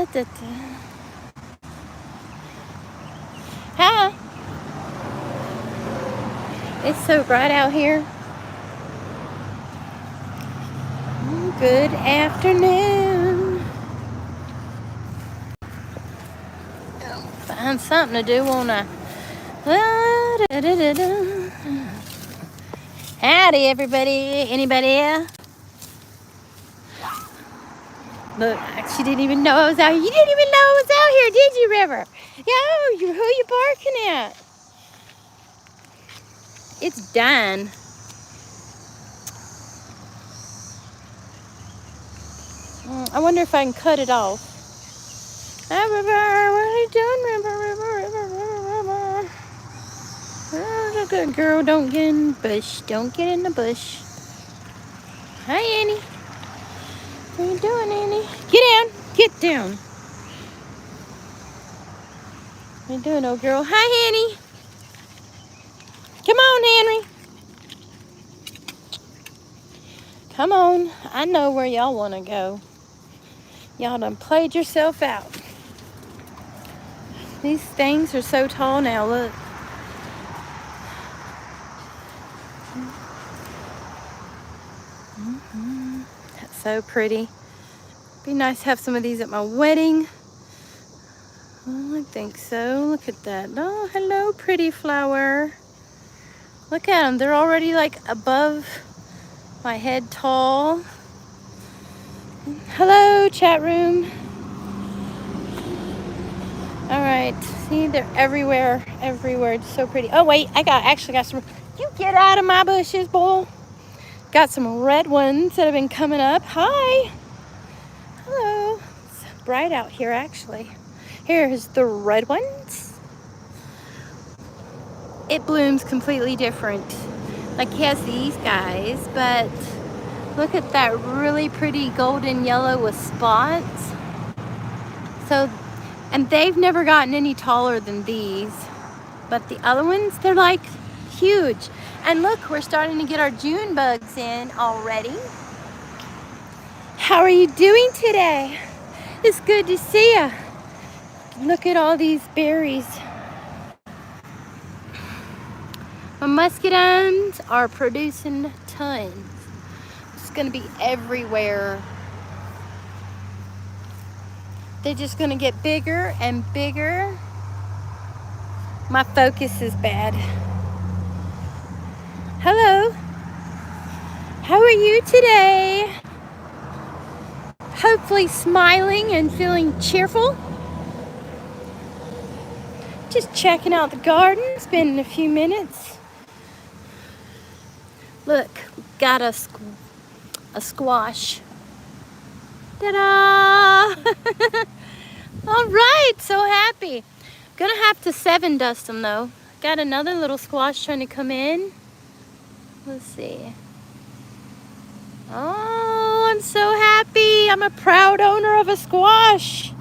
da. Hi. It's so bright out here. Good afternoon. Find something to do, won't I? Howdy, everybody. Anybody? Look, she didn't even know I was out here. You didn't even know I was out here, did you, River? Yo, who you barking at? It's done. I wonder if I can cut it off. River, what are you doing, River? Oh, good girl, don't get in the bush. Don't get in the bush. Hi, Annie. What are you doing, Annie? Get down. Get down. What are you doing, old girl? Hi, Annie. Come on, Henry. Come on. I know where y'all want to go. Y'all done played yourself out. These things are so tall now, look. That's so pretty. Be nice to have some of these at my wedding. Oh, I think so. Look at that. Oh, hello, pretty flower. Look at them. They're already like above my head tall. Hello, chat room. All right. See, they're everywhere. Everywhere. It's so pretty. Oh, wait. I actually got some. You get out of my bushes, boy. Got some red ones that have been coming up. Hi. Hello. It's bright out here, actually. Here's the red ones. It blooms completely different. Like he has these guys, but look at that really pretty golden yellow with spots. So, and they've never gotten any taller than these. But the other ones, they're like huge. And look, we're starting to get our June bugs in already. How are you doing today? It's good to see you. Look at all these berries. My muscadines are producing tons. It's gonna be everywhere. They're just gonna get bigger and bigger. My focus is bad. Hello. How are you today? Hopefully smiling and feeling cheerful. Just checking out the garden. It's been a few minutes. Look, got a squash. Ta-da! All right, so happy. Gonna have to 7 dust them though. Got another little squash trying to come in. Let's see. Oh, I'm so happy. I'm a proud owner of a squash.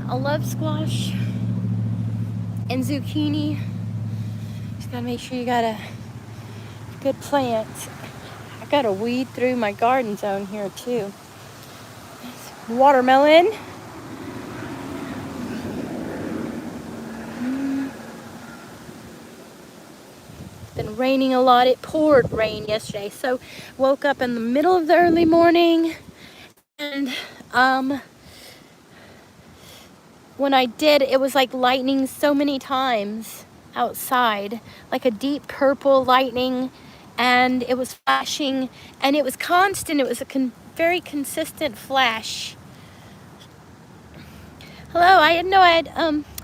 I love squash and zucchini. Just gotta make sure you got a good plant. I gotta weed through my garden zone here too. Watermelon. Been raining a lot. It poured rain yesterday, so woke up in the middle of the early morning, and when I did, it was like lightning so many times outside, like a deep purple lightning, and it was flashing, and it was constant. It was a very consistent flash. Hello, I didn't know I had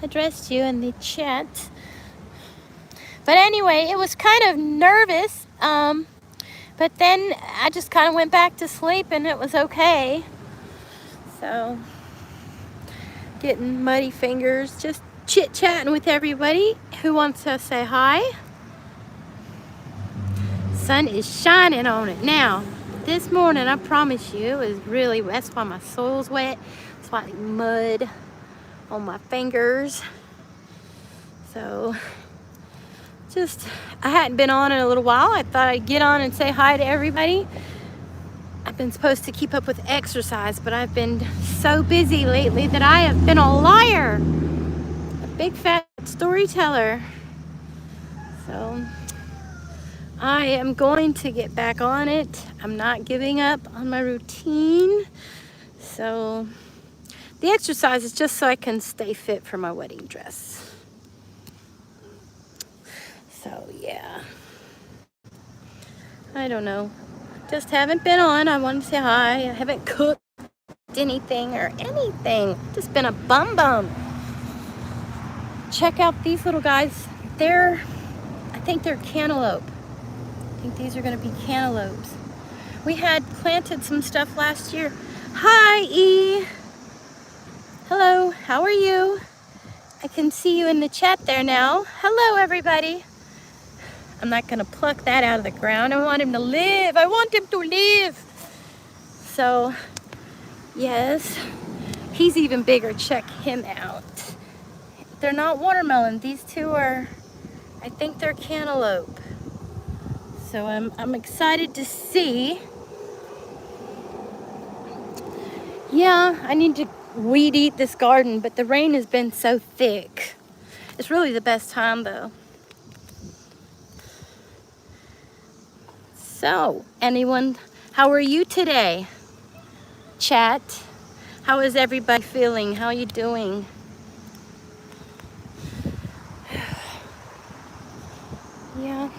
addressed you in the chat. But anyway, it was kind of nervous, but then I just kind of went back to sleep and it was okay. So, getting muddy fingers, just chit-chatting with everybody who wants to say hi. Sun is shining on it. Now, this morning, I promise you, it was really wet. That's why my soil's wet. It's like mud on my fingers. So, I hadn't been on in a little while. I thought I'd get on and say hi to everybody. I've been supposed to keep up with exercise, but I've been so busy lately that I have been a liar. A big fat storyteller. So I am going to get back on it. I'm not giving up on my routine. So the exercise is just so I can stay fit for my wedding dress. So yeah, I don't know. Just haven't been on. I wanted to say hi. I haven't cooked anything or anything. Just been a bum. Check out these little guys. I think they're cantaloupe. I think these are gonna be cantaloupes. We had planted some stuff last year. Hi, E. Hello, how are you? I can see you in the chat there now. Hello, everybody. I'm not gonna pluck that out of the ground. I want him to live. I want him to live. So, yes, he's even bigger. Check him out. They're not watermelon. These two are, I think they're cantaloupe. So I'm excited to see. Yeah, I need to weed eat this garden, but the rain has been so thick. It's really the best time though. So, anyone, how are you today? Chat, how is everybody feeling? How are you doing? Yeah,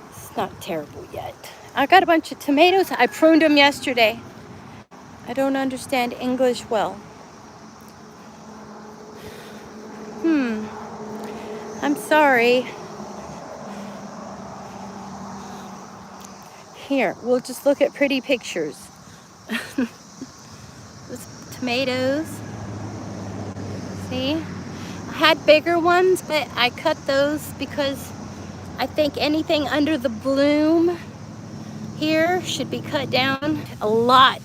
it's not terrible yet. I got a bunch of tomatoes. I pruned them yesterday. I don't understand English well. I'm sorry. Here, we'll just look at pretty pictures. Tomatoes. See? I had bigger ones, but I cut those because I think anything under the bloom here should be cut down a lot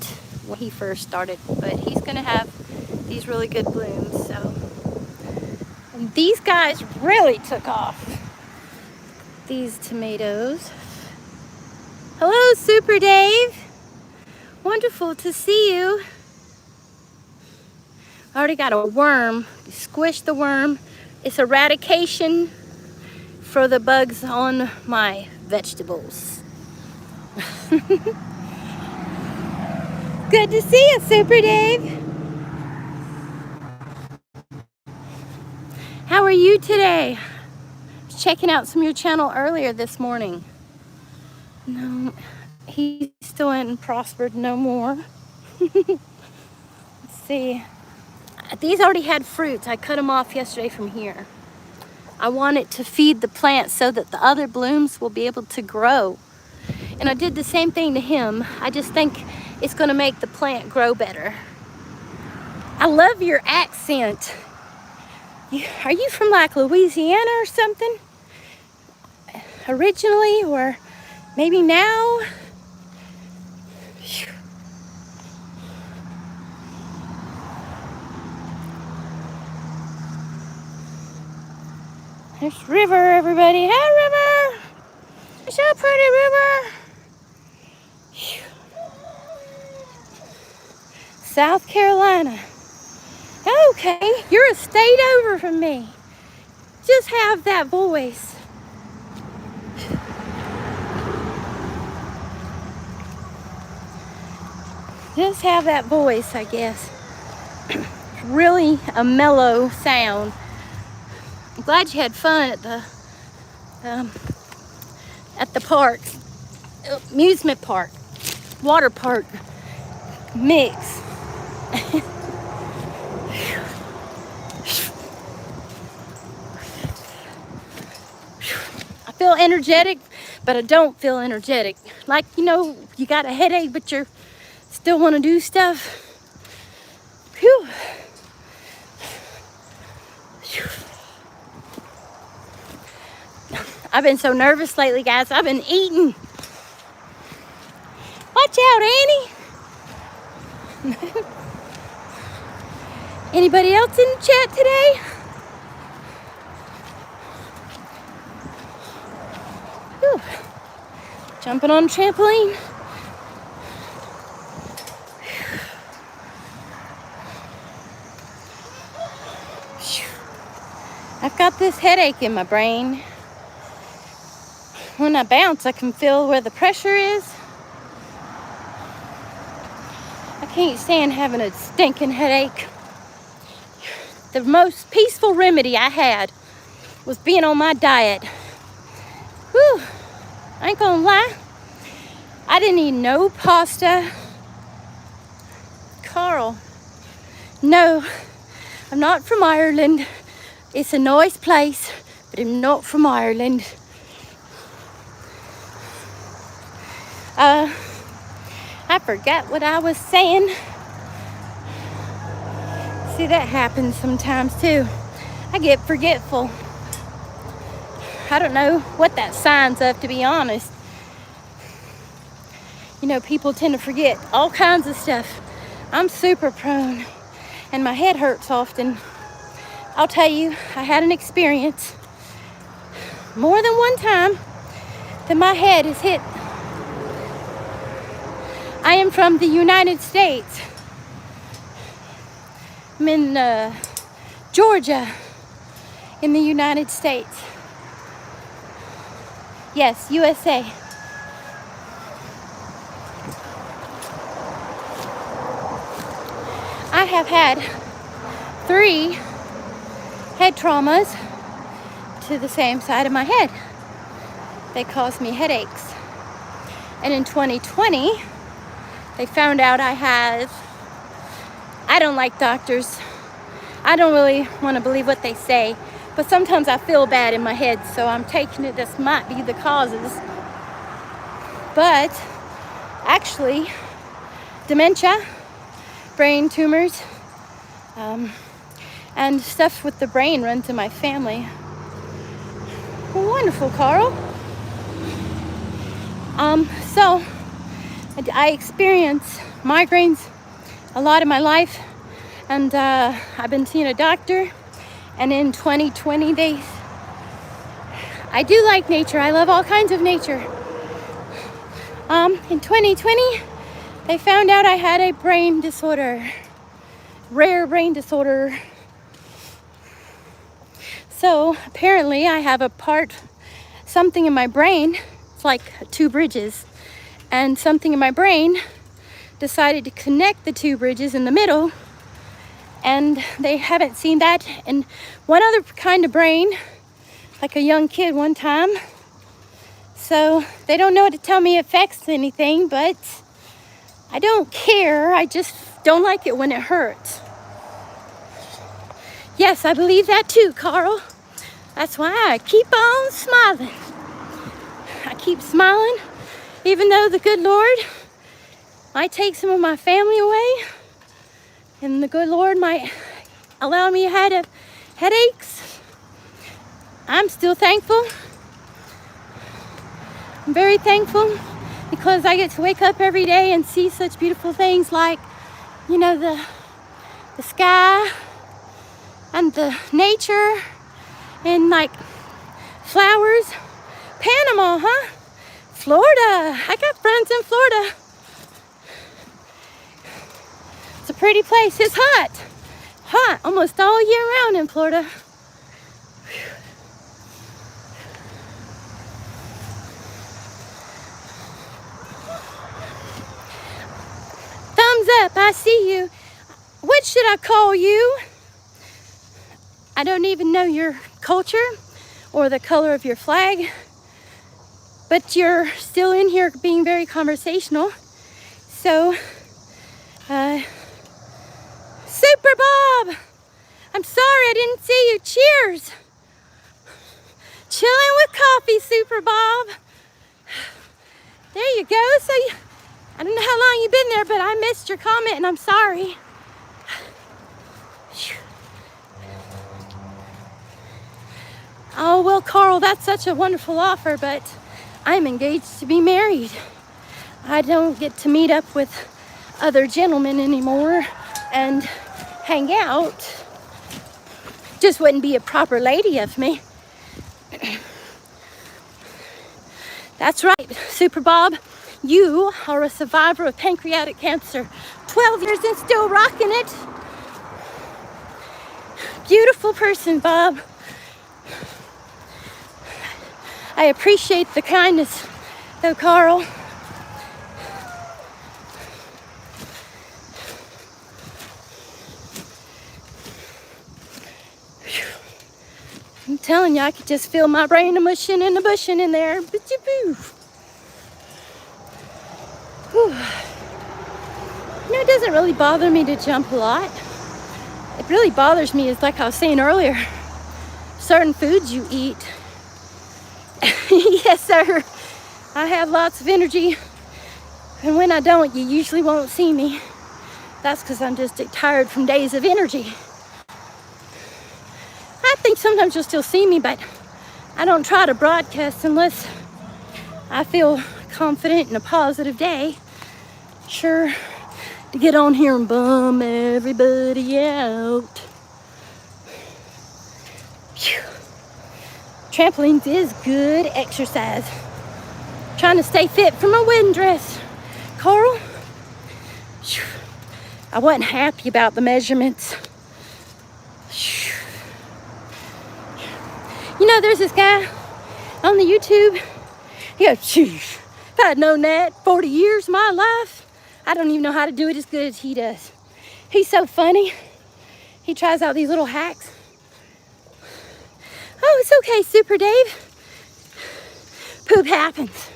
when he first started. But he's gonna have these really good blooms, so. And these guys really took off. These tomatoes. Hello, Super Dave. Wonderful to see you. I already got a worm. Squish the worm. It's eradication for the bugs on my vegetables. Good to see you, Super Dave. How are you today? I was checking out some of your channel earlier this morning. No, he still hadn't prospered no more. Let's see. These already had fruits. I cut them off yesterday from here. I want it to feed the plant so that the other blooms will be able to grow. And I did the same thing to him. I just think it's gonna make the plant grow better. I love your accent. Are you from like Louisiana or something? Originally, or maybe now? There's River, everybody. Hey, River! It's a pretty river. South Carolina. Okay, you're a state over from me. Just have that voice. Just have that voice, I guess. Really a mellow sound. I'm glad you had fun at the park, amusement park, water park mix. I feel energetic, but I don't feel energetic. Like, you know, you got a headache, but you still want to do stuff. Phew. I've been so nervous lately, guys. I've been eating. Watch out, Annie. Anybody else in the chat today? Whew. Jumping on trampoline. I've got this headache in my brain. When I bounce, I can feel where the pressure is. I can't stand having a stinking headache. The most peaceful remedy I had was being on my diet. Whew, I ain't gonna lie. I didn't eat no pasta. Carl, no, I'm not from Ireland. It's a nice place, but I'm not from Ireland. I forgot what I was saying. See, that happens sometimes too. I get forgetful. I don't know what that signs of, to be honest. You know, people tend to forget all kinds of stuff. I'm super prone, and my head hurts often. I'll tell you, I had an experience more than one time that my head is hit. I am from the United States. I'm in Georgia, in the United States. Yes, USA. I have had 3 head traumas to the same side of my head. They caused me headaches. And in 2020, they found out I don't like doctors. I don't really want to believe what they say, but sometimes I feel bad in my head, so I'm taking it this might be the causes. But actually, dementia, brain tumors, and stuff with the brain runs in my family. Wonderful, Carl. So I experience migraines a lot in my life, and I've been seeing a doctor, and in 2020 I do like nature. I love all kinds of nature. In 2020 they found out I had a brain disorder, rare brain disorder. So apparently I have something in my brain, it's like 2 bridges, and something in my brain decided to connect the 2 bridges in the middle, and they haven't seen that in one other kind of brain, like a young kid one time. So they don't know how to tell me it affects anything, but I don't care. I just don't like it when it hurts. Yes, I believe that too, Carl. That's why I keep on smiling. I keep smiling, even though the good Lord might take some of my family away, and the good Lord might allow me to have headaches. I'm still thankful. I'm very thankful because I get to wake up every day and see such beautiful things like, you know, the sky and the nature and like flowers. Panama, huh? Florida. I got friends in Florida. It's a pretty place. It's hot. Hot almost all year round in Florida. Thumbs up, I see you. What should I call you? I don't even know your culture or the color of your flag, but you're still in here being very conversational. So, Super Bob, I'm sorry I didn't see you. Cheers. Chilling with coffee, Super Bob. There you go. So I don't know how long you've been there, but I missed your comment and I'm sorry. Oh, well, Carl, that's such a wonderful offer, but I'm engaged to be married. I don't get to meet up with other gentlemen anymore and hang out. Just wouldn't be a proper lady of me. That's right, Super Bob. You are a survivor of pancreatic cancer. 12 years and still rocking it. Beautiful person, Bob. I appreciate the kindness, though, Carl. I'm telling you, I could just feel my brain mushing and bushing in there. Whew. You know, it doesn't really bother me to jump a lot. It really bothers me is, like I was saying earlier, certain foods you eat. Yes, sir. I have lots of energy. And when I don't, you usually won't see me. That's because I'm just tired from days of energy. I think sometimes you'll still see me, but I don't try to broadcast unless I feel confident in a positive day. Sure, to get on here and bum everybody out. Phew. Trampoline is good exercise. Trying to stay fit for my wedding dress. Carl, phew. I wasn't happy about the measurements. Phew. You know, there's this guy on the YouTube. He goes, phew, if I'd known that 40 years of my life, I don't even know how to do it as good as he does. He's so funny. He tries out these little hacks. Oh, it's okay, Super Dave. Poop happens.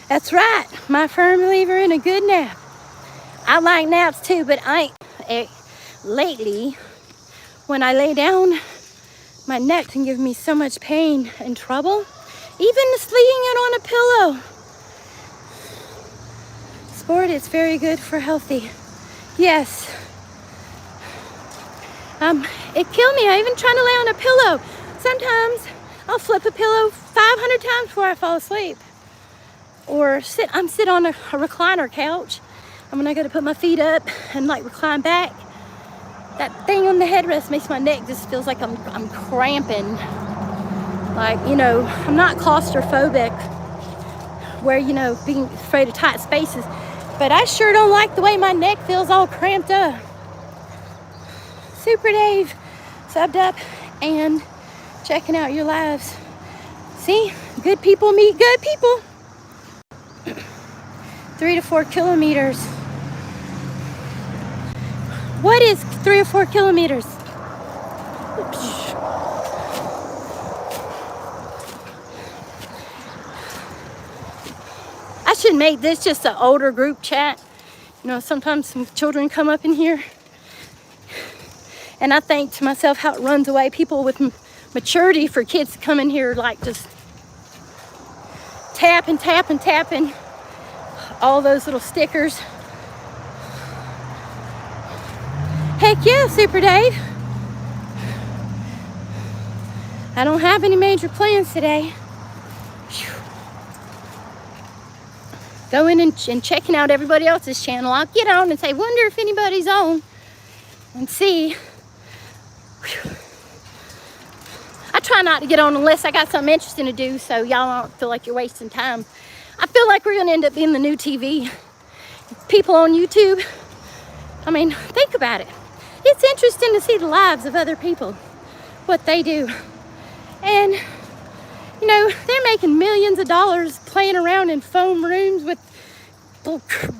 That's right. My firm believer in a good nap. I like naps too, but lately, when I lay down, my neck can give me so much pain and trouble. Even sleeping it on a pillow. Sport is very good for healthy. Yes. It killed me. I even trying to lay on a pillow. Sometimes I'll flip a pillow 500 times before I fall asleep. Or I'm sit on a recliner couch. And when I go to put my feet up and like recline back, that thing on the headrest makes my neck just feels like I'm cramping. Like, you know, I'm not claustrophobic where, you know, being afraid of tight spaces, but I sure don't like the way my neck feels all cramped up. Super Dave subbed up and checking out your lives. See, good people meet good people. 3 to 4 kilometers. What is 3 or 4 kilometers? I should make this just an older group chat. You know, sometimes some children come up in here. And I think to myself how it runs away. People with maturity for kids to come in here like just tapping all those little stickers. Heck yeah, Super Dave. I don't have any major plans today. Whew. Going and checking out everybody else's channel. I'll get on and say, wonder if anybody's on. And see. Whew. I try not to get on unless I got something interesting to do, so y'all don't feel like you're wasting time. I feel like we're gonna end up being the new TV. People on YouTube, I mean, think about it. It's interesting to see the lives of other people, what they do. And, you know, they're making millions of dollars playing around in foam rooms with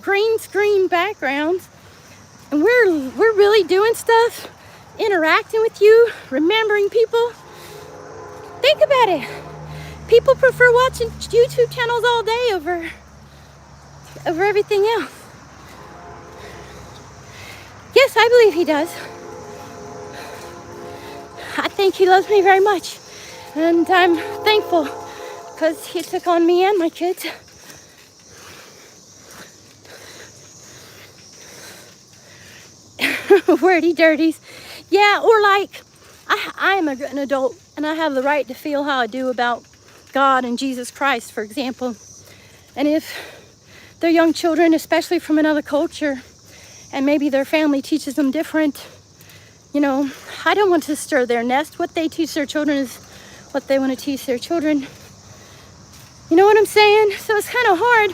green screen backgrounds. And we're really doing stuff, interacting with you, remembering people. Think about it. People prefer watching YouTube channels all day over everything else. Yes, I believe he does. I think he loves me very much. And I'm thankful because he took on me and my kids. Wordy dirties. Yeah, or like, I am an adult and I have the right to feel how I do about God and Jesus Christ, for example. And if they're young children, especially from another culture, and maybe their family teaches them different, you know, I don't want to stir their nest. What they teach their children is what they want to teach their children. You know what I'm saying? So it's kind of hard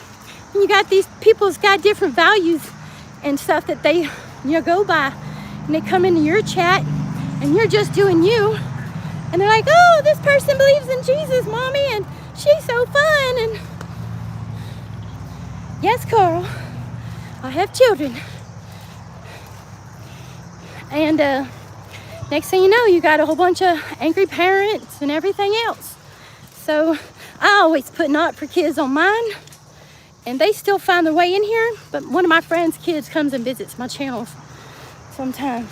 when you got these people's got different values and stuff that they, you know, go by, and they come into your chat and you're just doing you. And they're like, oh, this person believes in Jesus, Mommy, and she's so fun. And yes, Carl, I have children. And next thing you know, you got a whole bunch of angry parents and everything else. So I always put Not for Kids on mine, and they still find their way in here. But one of my friends' kids comes and visits my channels sometimes.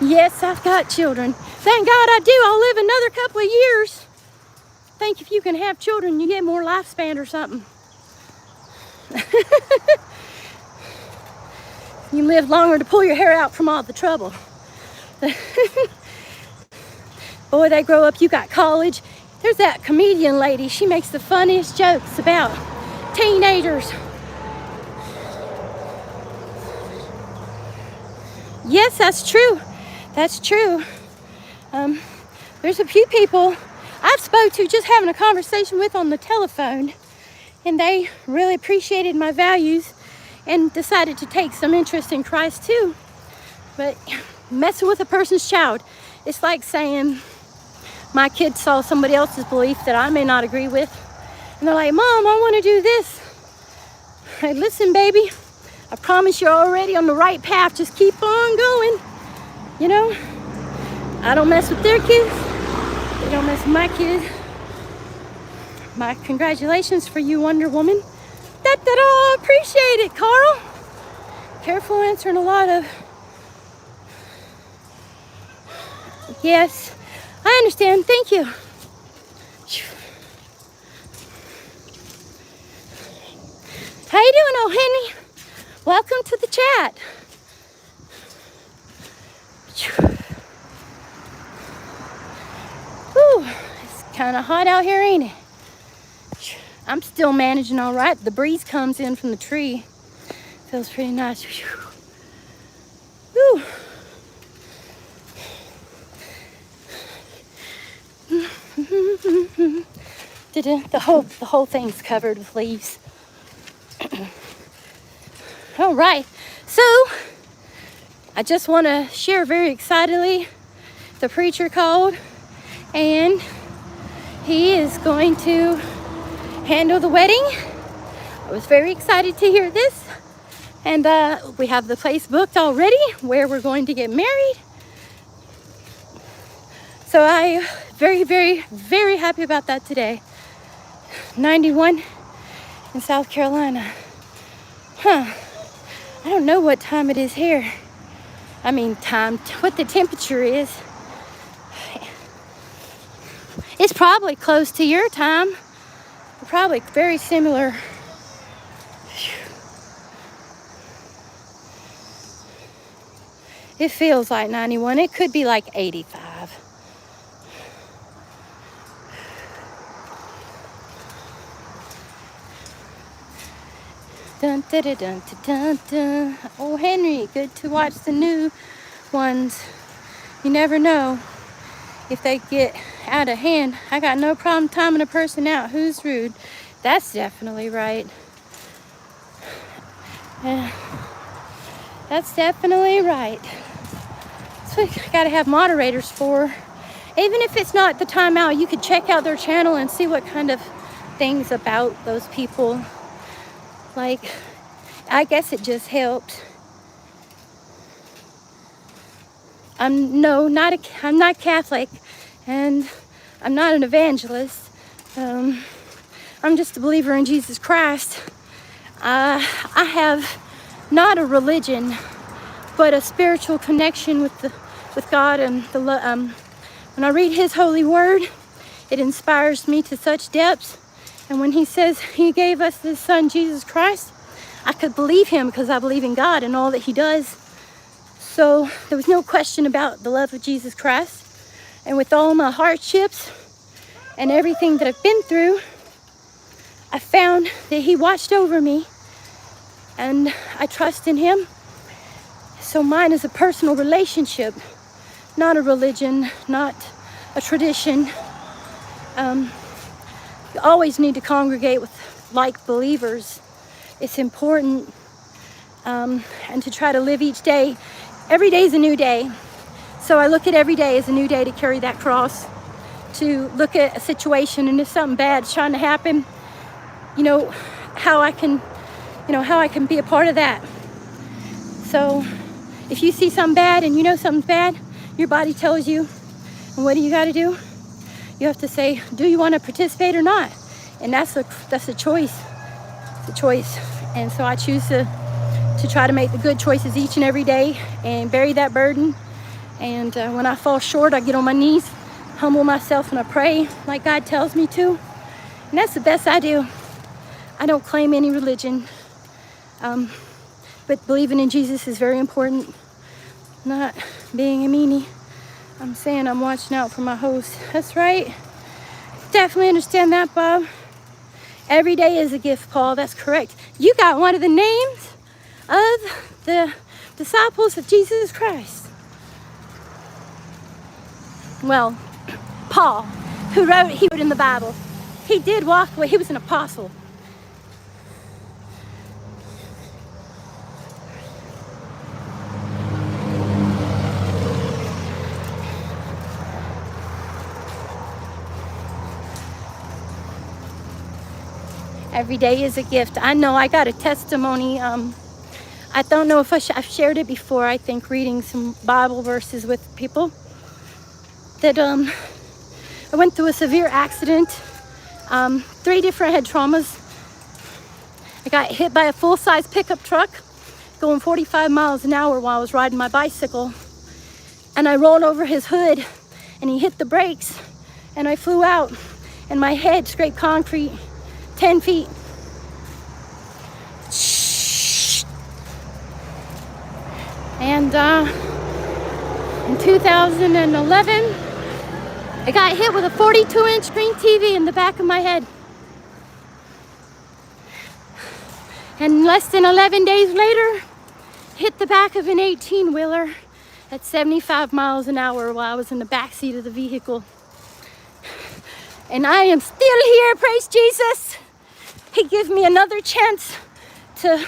Yes, I've got children. Thank God I do. I'll live another couple of years. I think if you can have children, you get more lifespan or something. You live longer to pull your hair out from all the trouble. Boy, they grow up, you got college. There's that comedian lady. She makes the funniest jokes about teenagers. Yes, that's true. That's true. There's a few people I've spoke to just having a conversation with on the telephone, and they really appreciated my values and decided to take some interest in Christ too. But messing with a person's child, it's like saying my kid saw somebody else's belief that I may not agree with, and they're like, Mom, I want to do this. Hey, listen, baby, I promise you're already on the right path. Just keep on going. You know, I don't mess with their kids. They don't mess with my kids. My congratulations for you, Wonder Woman. Da-da-da, appreciate it, Carl. Careful answering a lot of... Yes, I understand. Thank you. How you doing, old Henry? Welcome to the chat. Whew, it's kind of hot out here, ain't it? I'm still managing all right. The breeze comes in from the tree. Feels pretty nice. Whew. The whole thing's covered with leaves. All right, so I just want to share very excitedly. The preacher called, and he is going to handle the wedding. I was very excited to hear this, and we have the place booked already where we're going to get married. So I very, very, very happy about that today. 91 in South Carolina. I don't know what time it is here. I mean, what the temperature is. It's probably close to your time. Probably very similar. It feels like 91. It could be like 85. Dun, dun, dun, dun, dun, dun. Oh, Henry, good to watch the new ones. You never know if they get out of hand. I got no problem timing a person out. Who's rude? That's definitely right. That's definitely right. That's what you gotta have moderators for. Even if it's not the timeout, you could check out their channel and see what kind of things about those people. Like, I guess it just helped. I'm not Catholic, and I'm not an evangelist. I'm just a believer in Jesus Christ. I have not a religion, but a spiritual connection with God, and when I read His holy word, it inspires me to such depths. And when He says He gave us His Son, Jesus Christ, I could believe Him because I believe in God and all that He does. So there was no question about the love of Jesus Christ. And with all my hardships and everything that I've been through, I found that He watched over me, and I trust in Him. So mine is a personal relationship, not a religion, not a tradition. You always need to congregate with like believers. It's important and to try to live each day. Every day is a new day. So I look at every day as a new day to carry that cross, to look at a situation, and if something bad's trying to happen, you know, how I can be a part of that. So if you see something bad and you know something's bad, your body tells you, and what do you got to do? You have to say, do you want to participate or not? And that's a choice. It's a choice. And so I choose to try to make the good choices each and every day and bury that burden. And when I fall short, I get on my knees, humble myself, and I pray like God tells me to. And that's the best I do. I don't claim any religion. But believing in Jesus is very important. Not being a meanie. I'm saying I'm watching out for my host. That's right. Definitely understand that, Bob. Every day is a gift, Paul. That's correct. You got one of the names of the disciples of Jesus Christ. Well, Paul, he wrote in the Bible. He did walk away. He was an apostle. Every day is a gift. I know I got a testimony. I don't know if I've shared it before. I think reading some Bible verses with people. That I went through a severe accident. 3 different head traumas. I got hit by a full-size pickup truck going 45 miles an hour while I was riding my bicycle. And I rolled over his hood and he hit the brakes and I flew out and my head scraped concrete 10 feet. And in 2011, I got hit with a 42-inch screen TV in the back of my head. And less than 11 days later, hit the back of an 18-wheeler at 75 miles an hour while I was in the back seat of the vehicle. And I am still here, praise Jesus. He gives me another chance to,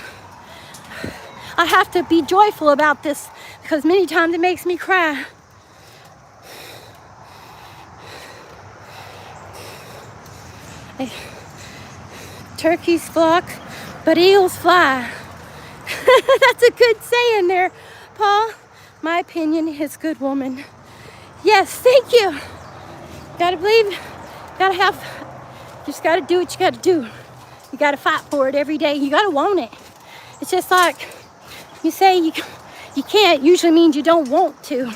I have to be joyful about this because many times it makes me cry. Turkeys flock, but eagles fly. That's a good saying there, Paul. My opinion is good woman. Yes, thank you. Gotta believe, just gotta do what you gotta do. You gotta fight for it every day. You gotta want it. It's just like you say you can't usually means you don't want to.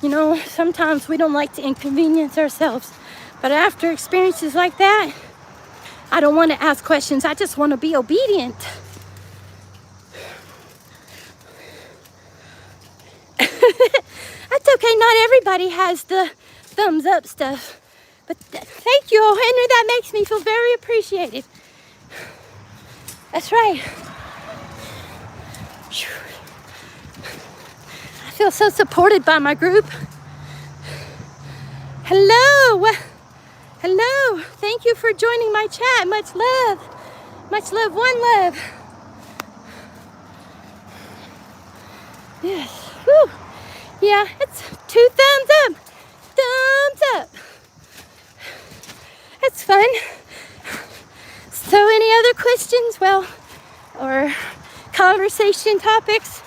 You know, sometimes we don't like to inconvenience ourselves. But after experiences like that, I don't want to ask questions. I just want to be obedient. That's okay. Not everybody has the thumbs up stuff. But thank you, O. Henry. That makes me feel very appreciated. That's right. I feel so supported by my group. Hello. Hello. Thank you for joining my chat. Much love. Much love. One love. Yes. Whew. Yeah, it's 2 thumbs up. Thumbs up. That's fun. So any other questions? Well, or conversation topics?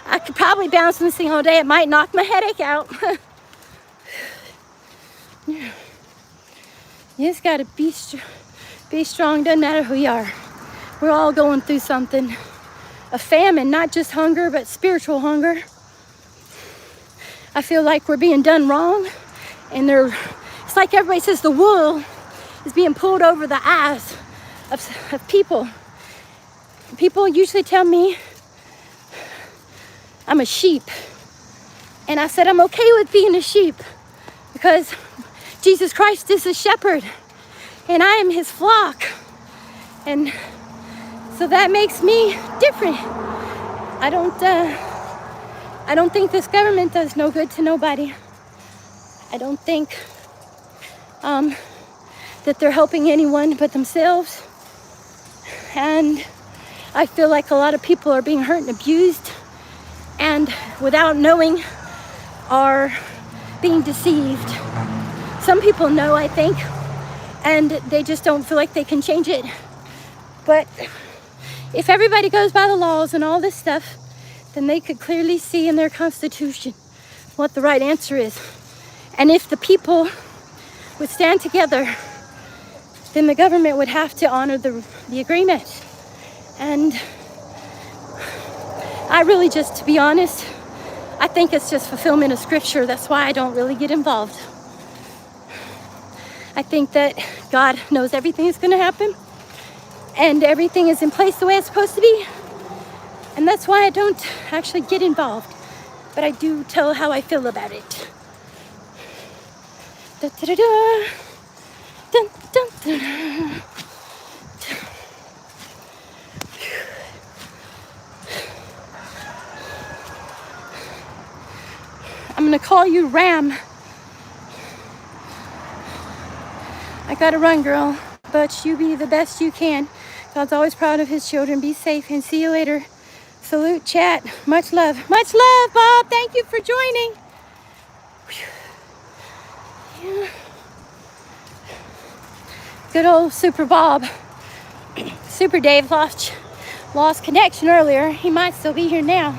I could probably bounce this thing all day. It might knock my headache out. You just gotta be strong. Doesn't matter who you are. We're all going through something. A famine, not just hunger, but spiritual hunger. I feel like we're being done wrong. And it's like everybody says the wool is being pulled over the eyes of people. People usually tell me I'm a sheep. And I said I'm okay with being a sheep because Jesus Christ is a shepherd and I am his flock. And so that makes me different. I don't think this government does no good to nobody. I don't think that they're helping anyone but themselves. And I feel like a lot of people are being hurt and abused, and without knowing are being deceived. Some people know, I think, and they just don't feel like they can change it. But if everybody goes by the laws and all this stuff, then they could clearly see in their constitution what the right answer is. And if the people would stand together, then the government would have to honor the agreement. And I really just, to be honest, I think it's just fulfillment of scripture. That's why I don't really get involved. I think that God knows everything is going to happen, and everything is in place the way it's supposed to be. And that's why I don't actually get involved. But I do tell how I feel about it. Da, da, da, da. Dun, dun, dun. I'm gonna call you Ram. I gotta run, girl, but you be the best you can. God's always proud of his children. Be safe and see you later. Salute, chat. Much love. Much love, Bob. Thank you for joining. Yeah. Good old Super Bob. Super Dave lost connection earlier. He might still be here now.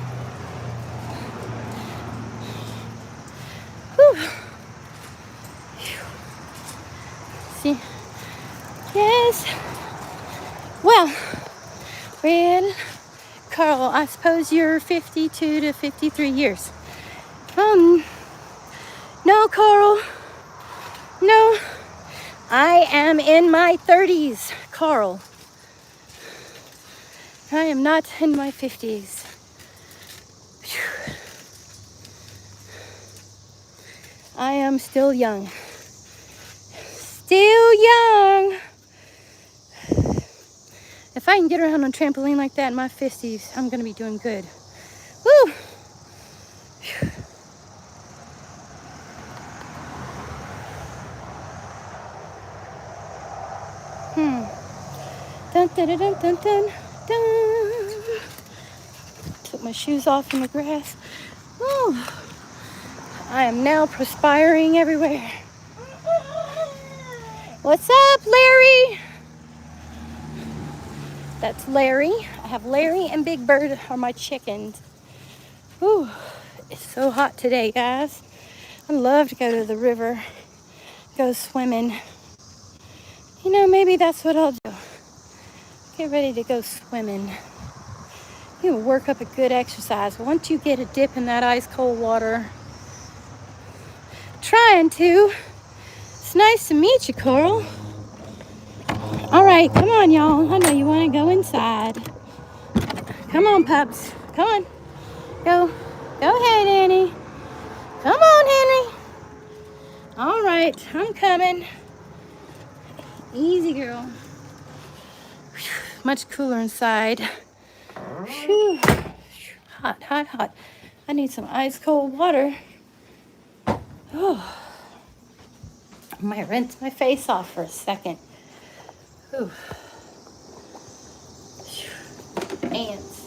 Whew. See? Yes. Well, Carl, I suppose you're 52 to 53 years. No, Carl. No. I am in my 30s, Carl. I am not in my 50s. Whew. I am still young. Still young. If I can get around on a trampoline like that in my 50s, I'm going to be doing good. Woo! Dun, dun, dun, dun, dun, dun, dun. Took my shoes off in the grass. Woo! I am now perspiring everywhere. What's up, Larry? That's Larry. I have Larry and Big Bird are my chickens. Ooh, it's so hot today, guys. I love to go to the river, go swimming. You know, maybe that's what I'll do. Get ready to go swimming. You can work up a good exercise. Once you get a dip in that ice cold water, trying to. It's nice to meet you, Coral. All right, come on, y'all. I know you want to go inside. Come on, pups. Come on. Go ahead, Annie. Come on, Henry. All right, I'm coming. Easy, girl. Much cooler inside. Whew. Hot, hot, hot. I need some ice cold water. Oh. I might rinse my face off for a second. Whew. Ants.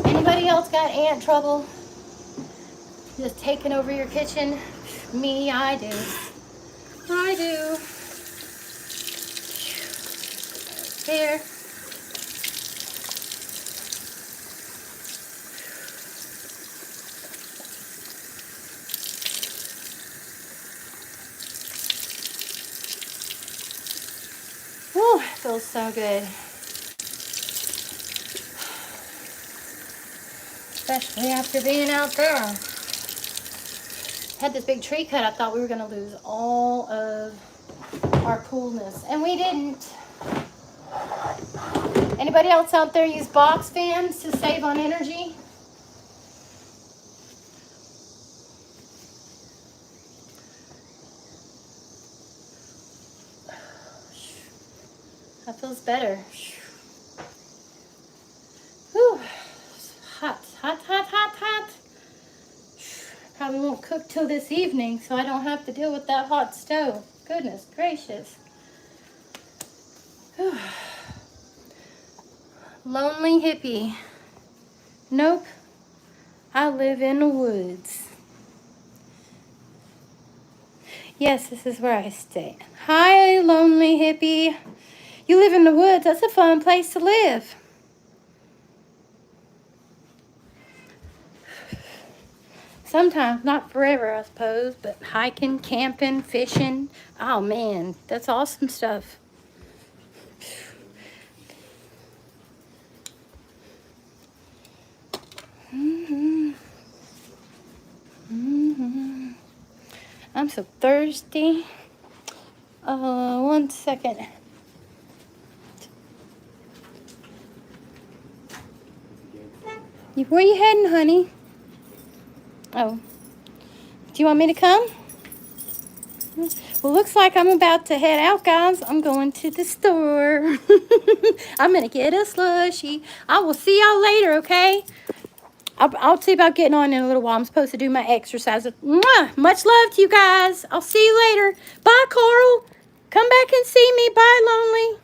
Anybody else got ant trouble? Just taking over your kitchen? Me, I do. I do. Here. Whew, feels so good. Especially after being out there. Had this big tree cut. I thought we were going to lose all of our coolness. And we didn't. Anybody else out there use box fans to save on energy? That feels better. Whew. Hot, hot, hot, hot, hot. Probably won't cook till this evening, so I don't have to deal with that hot stove. Goodness gracious. Whew. Lonely hippie. Nope. I live in the woods. Yes, this is where I stay. Hi, lonely hippie. You live in the woods. That's a fun place to live. Sometimes, not forever, I suppose, but hiking, camping, fishing. Oh, man, that's awesome stuff. I'm so thirsty. 1 second. Where you heading, honey? Oh. Do you want me to come? Well, looks like I'm about to head out, guys. I'm going to the store. I'm going to get a slushie. I will see y'all later, okay? I'll see about getting on in a little while. I'm supposed to do my exercises. Mwah! Much love to you guys. I'll see you later. Bye, Coral. Come back and see me. Bye, Lonely.